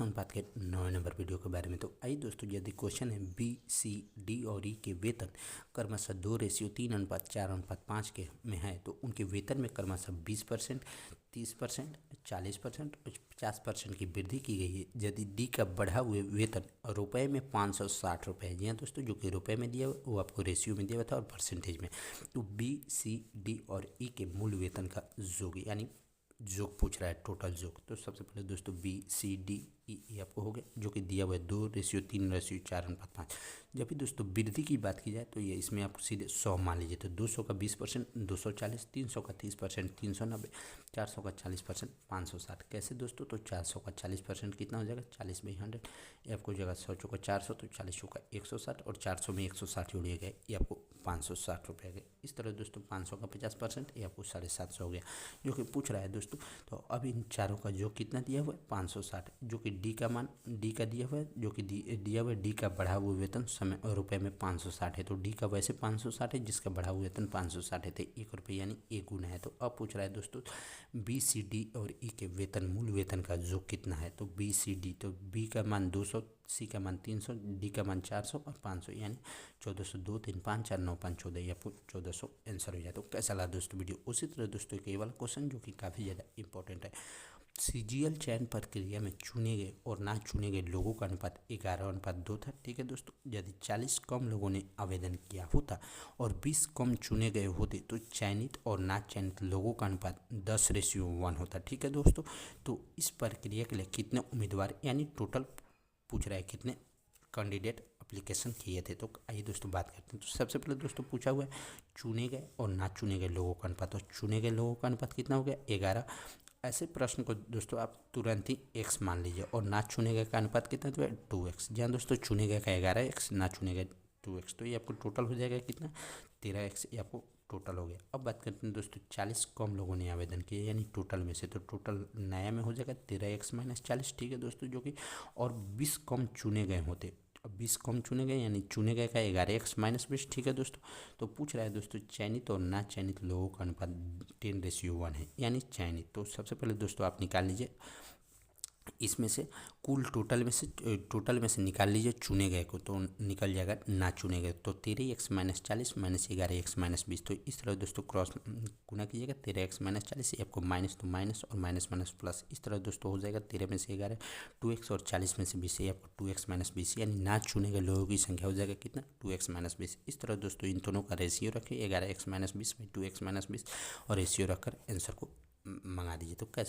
अनुपात के 9 number video के बारे में। तो आइए दोस्तों, यदि क्वेश्चन है बी, सी, डी और ई के वेतन क्रमशः 2:3:4:5 के में है, तो उनके वेतन में क्रमशः 20%, 30%, 40% और 50% की वृद्धि की गई है। यदि डी का बढ़ा हुए वेतन रुपए में 560 रुपये है, जी हाँ दोस्तों, जो कि रुपए में दिया हुआ वो आपको रेशियो में दिया हुआ था और परसेंटेज में। तो बी, सी, डी और ई के मूल वेतन का योग यानी जोक पूछ रहा है, टोटल जोक। तो सबसे पहले दोस्तों बी, सी, डी, ई आपको हो गया, जो कि दिया हुआ है 2:3:4:5। जब भी दोस्तों वृद्धि की बात की जाए तो ये इसमें आपको सीधे 100 मान लीजिए। तो 200 का 20%, 240, 300 का 30%, 390, 400 का 40%, 560। कैसे दोस्तों? तो 400 का 40% कितना हो जाएगा? 40/100। ये आपको हो जाएगा 100 चौका 400, तो 40 चौका 160 और 400 में 160 जोड़िएगा, ये आपको 560 रुपये गए। इस तरह दोस्तों 500 का 50%, ये आपको 750 हो गया, जो कि पूछ रहा है दोस्तों। तो अब इन चारों का जो कितना दिया हुआ है 560, जो कि डी का मान डी का दिया हुआ है, जो कि दिया हुआ है डी का बढ़ा हुआ वेतन समय रुपए में 560 है। तो डी का वैसे 560 है, जिसका बढ़ा हुआ वेतन 560 है, तो 1 रुपये यानी 1 गुना है। तो अब पूछ रहा है दोस्तों बी, सी, डी और ई के वेतन मूल वेतन का जो कितना है। तो बी, सी, डी, तो बी का मान 200, सी का मान 300, डी का मान 400 और 500 यानी 1400। 2 3 5 4 9 5 14, या फिर 1400 आंसर हो जाए। तो कैसा लगा दोस्तों वीडियो? उसी तरह दोस्तों एक ये वाला क्वेश्चन जो कि काफ़ी ज़्यादा इंपॉर्टेंट है। सीजीएल चयन प्रक्रिया में चुने गए और ना चुने गए लोगों का अनुपात 11:2 था। ठीक है दोस्तों, यदि 40 कम लोगों ने आवेदन किया होता और 20 कम चुने गए होते तो चयनित और ना चयनित लोगों का अनुपात 10:1 होता। ठीक है दोस्तों, तो इस प्रक्रिया के लिए कितने उम्मीदवार यानी टोटल पूछ रहा है कितने कैंडिडेट एप्लीकेशन किए थे। तो आइए दोस्तों बात करते हैं। तो सबसे पहले दोस्तों पूछा हुआ है चुने गए और ना चुने गए लोगों का अनुपात। तो चुने गए लोगों का अनुपात कितना हो गया? 11। ऐसे प्रश्न को दोस्तों आप तुरंत ही x मान लीजिए, और ना चुने गए का अनुपात कितना तो है 2x। जहाँ दोस्तों चुने गए का 11x, ना चुने गए 2x, तो ये आपको टोटल हो जाएगा कितना? 13x, ये आपको टोटल हो गया। अब बात करते हैं दोस्तों 40 कम लोगों ने आवेदन किया यानी टोटल में से, तो टोटल नया में हो जाएगा 13x - 40। ठीक है दोस्तों, जो कि और 20 कम चुने गए होते। अब 20 कम चुने गए यानी चुने गए का 11x - 20। ठीक है दोस्तों, तो पूछ रहा है दोस्तों चयनित और ना चयनित लोगों का अनुपात 10:1 है यानी चयनित। तो सबसे पहले दोस्तों आप निकाल लीजिए इसमें से कुल टोटल में से निकाल लीजिए चुने गए को, तो निकल जाएगा ना चुने गए। तो 13x - 40 - 11x - 20। तो इस तरह दोस्तों क्रॉस गुना कीजिएगा 13x - 40, ये आपको माइनस तो माइनस और माइनस माइनस प्लस। इस तरह दोस्तों हो जाएगा 13 में से 11 2x और 40 में से 20, ये आपको 2x - 20 यानी ना चुने गए लोगों की संख्या हो जाएगा कितना? 2x - 20। इस तरह दोस्तों इन दोनों का रेशियो रखें 11x - 20 में 2x - 20 और रेशियो रखकर आंसर को मंगा दीजिए। तो कैसा